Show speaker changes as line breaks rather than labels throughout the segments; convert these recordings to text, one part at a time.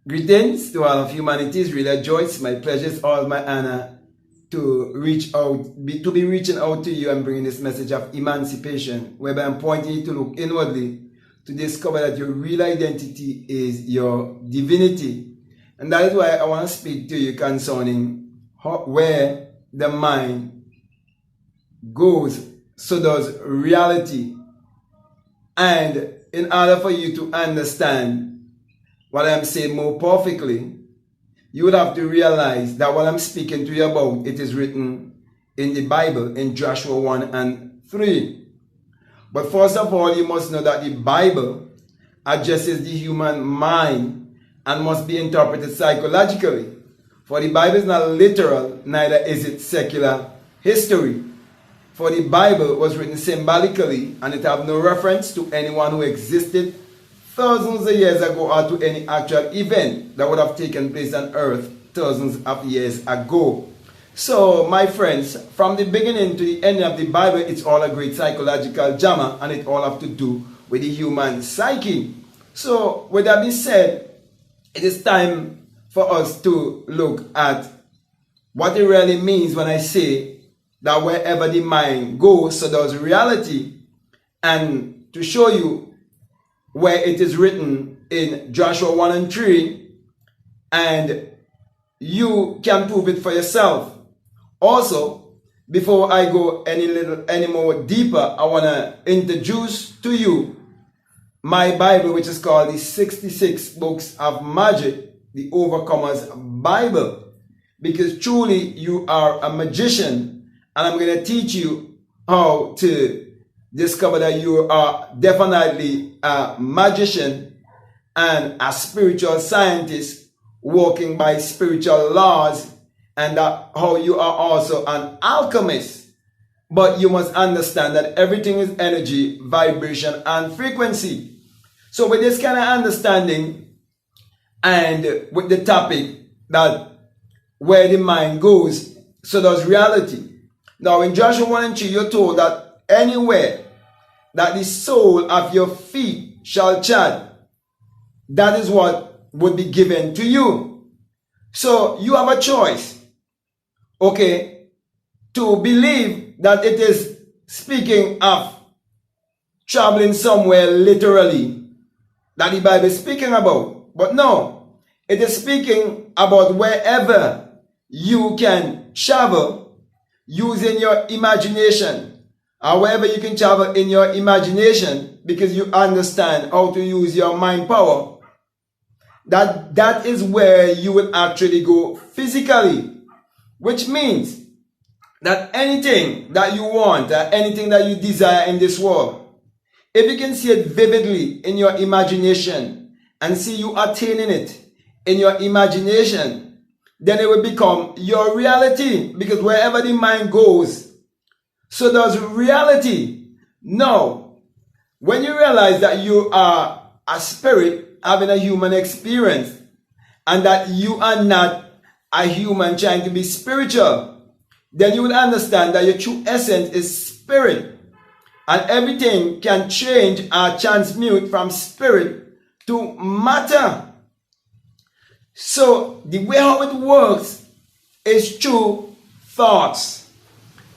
Greetings to all of humanity. It's really a joy. It's my pleasure. It's all my honor to reach out, to be reaching out to you and bringing this message of emancipation, whereby I'm pointing you to look inwardly to discover that your real identity is your divinity. And that is why I want to speak to you concerning where the mind goes, so does reality. And in order for you to understand what I'm saying more perfectly, you would have to realize that what I'm speaking to you about, it is written in the Bible in Joshua 1 and 3. But first of all, you must know that the Bible addresses the human mind and must be interpreted psychologically. For the Bible is not literal, neither is it secular history. For the Bible was written symbolically, and it have no reference to anyone who existed thousands of years ago or to any actual event that would have taken place on earth thousands of years ago. So, my friends, from the beginning to the end of the Bible, it's all a great psychological drama, and it all have to do with the human psyche. So, with that being said, it is time for us to look at what it really means when I say that wherever the mind goes, so does reality, and to show you where it is written in Joshua 1 and 3, and you can prove it for yourself. Also, before I go any more deeper, I want to introduce to you my Bible, which is called the 66 Books of Magic, the Overcomer's Bible, because truly you are a magician, and I'm going to teach you how to discover that you are definitely a magician and a spiritual scientist working by spiritual laws, and that how you are also an alchemist. But you must understand that everything is energy, vibration, and frequency. So with this kind of understanding, and with the topic that where the mind goes, so does reality. Now in Joshua 1 and 3, you're told that anywhere that the sole of your feet shall tread, that is what would be given to you. So you have a choice, okay, to believe that it is speaking of traveling somewhere literally, that the Bible is speaking about. But no, it is speaking about wherever you can travel using your imagination, or wherever you can travel in your imagination, because you understand how to use your mind power, that is where you will actually go physically, which means that anything that you want, anything that you desire in this world, if you can see it vividly in your imagination and see you attaining it in your imagination, then it will become your reality, because wherever the mind goes, so does reality. Now, when you realize that you are a spirit having a human experience, and that you are not a human trying to be spiritual, then you will understand that your true essence is spirit. And everything can change or transmute from spirit to matter. So the way how it works is through thoughts,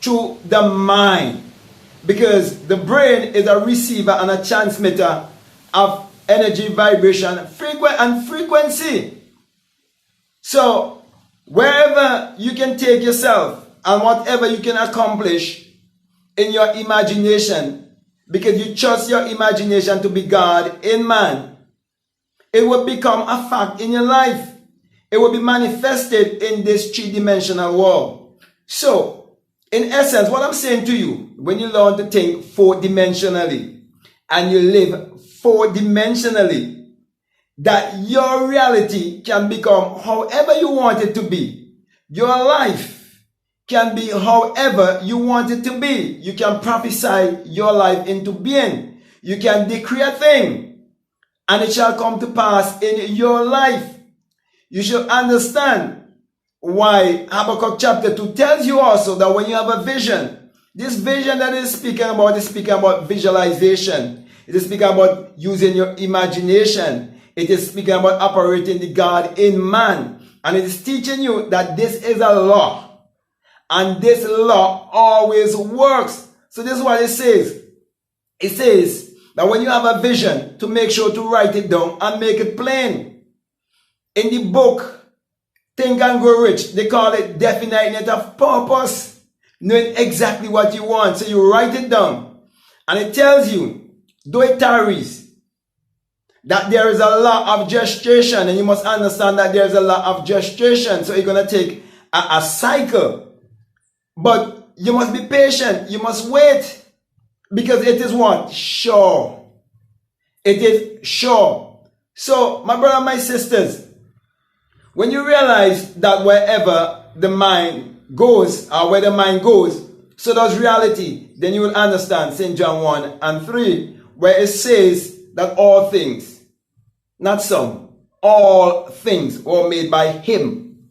through the mind, because the brain is a receiver and a transmitter of energy, vibration, and frequency. So wherever you can take yourself and whatever you can accomplish in your imagination, because you trust your imagination to be God in man, it will become a fact in your life. It will be manifested in this three-dimensional world. So in essence, what I'm saying to you, when you learn to think four-dimensionally and you live four-dimensionally, that your reality can become however you want it to be. Your life can be however you want it to be. You can prophesy your life into being. You can decree a thing, and it shall come to pass in your life. You should understand why Habakkuk chapter 2 tells you also that when you have a vision, this vision that is speaking about visualization. It is speaking about using your imagination. It is speaking about operating the God in man. And it is teaching you that this is a law. And this law always works. So this is what it says. It says that when you have a vision, to make sure to write it down and make it plain. In the book, Think and Grow Rich, they call it defining it of purpose. Knowing exactly what you want. So you write it down. And it tells you, though it tarries, that there is a law of gestation. And you must understand that there is a law of gestation. So you're going to take a cycle. But you must be patient. You must wait. Because it is what? Sure. It is sure. So, my brother and my sisters, when you realize that wherever the mind goes, or where the mind goes, so does reality, then you will understand St. John 1 and 3, where it says that all things, not some, all things were made by him.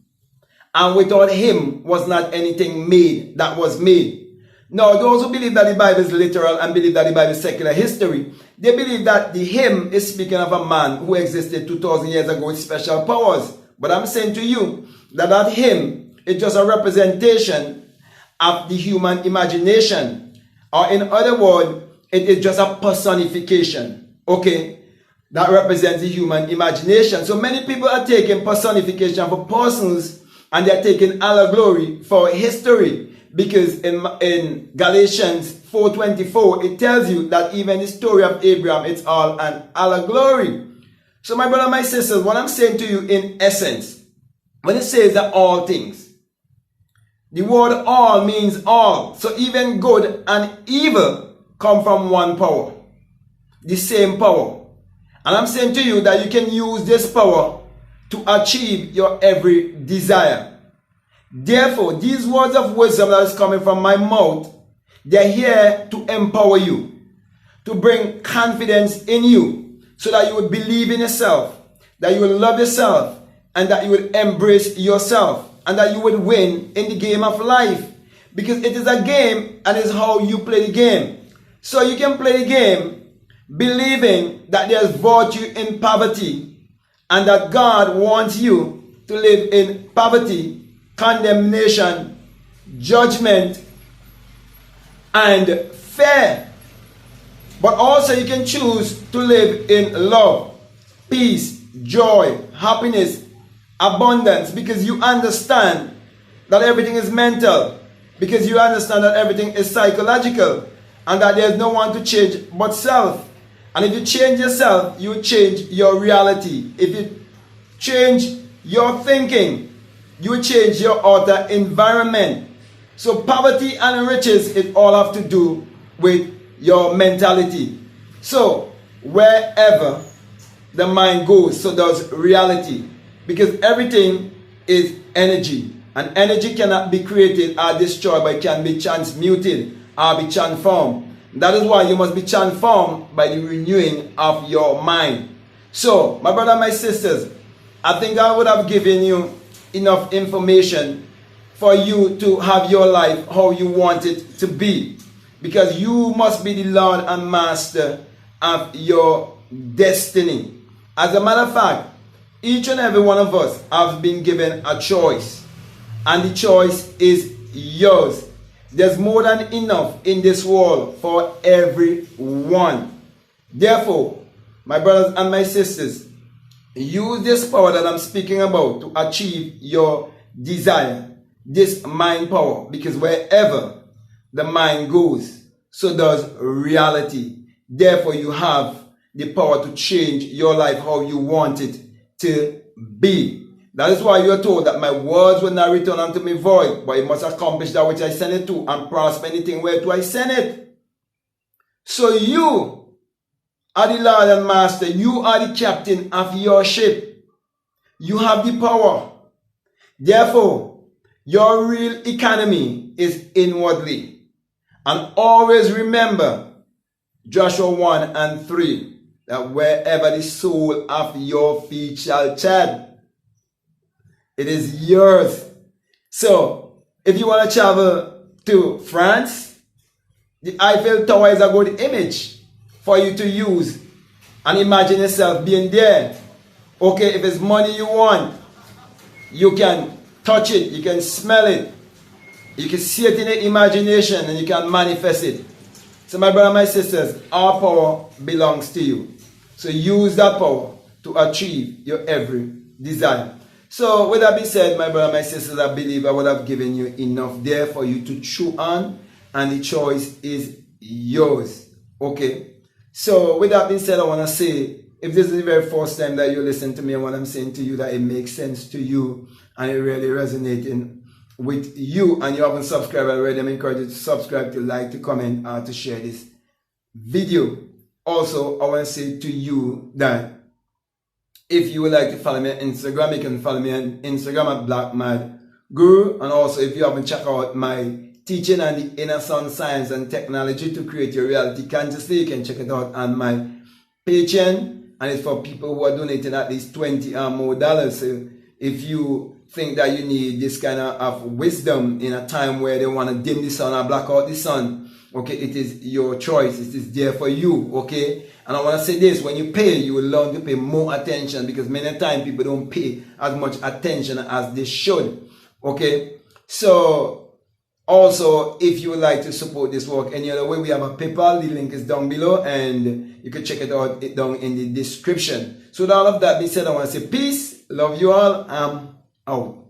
And without him was not anything made that was made. Now, those who believe that the Bible is literal and believe that the Bible is secular history, they believe that the him is speaking of a man who existed 2,000 years ago with special powers. But I'm saying to you that him is just a representation of the human imagination. Or in other words, it is just a personification. Okay? That represents the human imagination. So many people are taking personification for persons and they're taking allegory for history. Because in Galatians 4:24, it tells you that even the story of Abraham, it's all an allegory. So my brother, my sisters, what I'm saying to you in essence, when it says that all things, the word all means all. So even good and evil come from one power. The same power. And I'm saying to you that you can use this power to achieve your every desire. Therefore, these words of wisdom that is coming from my mouth, they're here to empower you, to bring confidence in you, so that you would believe in yourself, that you would love yourself, and that you would embrace yourself, and that you would win in the game of life. Because it is a game, and it's how you play the game. So you can play the game believing that there's virtue in poverty, and that God wants you to live in poverty, condemnation, judgment, and fear. But also you can choose to live in love, peace, joy, happiness, abundance, because you understand that everything is mental, because you understand that everything is psychological, and that there's no one to change but self. And if you change yourself, you change your reality. If you change your thinking, you change your outer environment. So poverty and riches, it all have to do with your mentality. So wherever the mind goes, so does reality. Because everything is energy. And energy cannot be created or destroyed, but it can be transmuted or be transformed. That is why you must be transformed by the renewing of your mind. So, my brother and my sisters, I think I would have given you enough information for you to have your life how you want it to be. Because you must be the Lord and Master of your destiny. As a matter of fact, each and every one of us have been given a choice. And the choice is yours. There's more than enough in this world for everyone. Therefore, my brothers and my sisters, use this power that I'm speaking about to achieve your desire. This mind power. Because wherever the mind goes, so does reality. Therefore, you have the power to change your life how you want it to be. That is why you are told that my words will not return unto me void, but it must accomplish that which I send it to, and prosper anything whereto I send it. So you are the Lord and Master. You are the captain of your ship. You have the power. Therefore, your real economy is inwardly. And always remember Joshua 1 and 3, that wherever the sole of your feet shall tread, it is yours. So, if you want to travel to France, the Eiffel Tower is a good image for you to use and imagine yourself being there. Okay, if it's money you want, you can touch it, you can smell it, you can see it in your imagination, and you can manifest it. So my brother, my sisters, our power belongs to you. So use that power to achieve your every desire. So with that being said, my brother, my sisters, I believe I would have given you enough there for you to chew on, and the choice is yours. Okay? So with that being said, I want to say, if this is the very first time that you listen to me and what I'm saying to you, that it makes sense to you and it really resonating with you, and you haven't subscribed already, I'm encouraged you to subscribe, to like, to comment, to share this video. Also, I want to say to you that if you would like to follow me on Instagram, you can follow me on Instagram at Black Mad Guru. And also, if you haven't checked out my teaching on the inner sound science and technology to create your reality consciously, you can check it out on my Patreon. And it's for people who are donating at least $20 or more. So if you think that you need this kind of wisdom in a time where they want to dim the sun or black out the sun, okay, it is your choice. It is there for you, okay? And I want to say this, when you pay, you will learn to pay more attention, because many times people don't pay as much attention as they should, okay? So also, if you would like to support this work any other way, we have a PayPal. The link is down below, and you can check it out down in the description. So with all of that being said, I want to say peace, love you all, I'm out.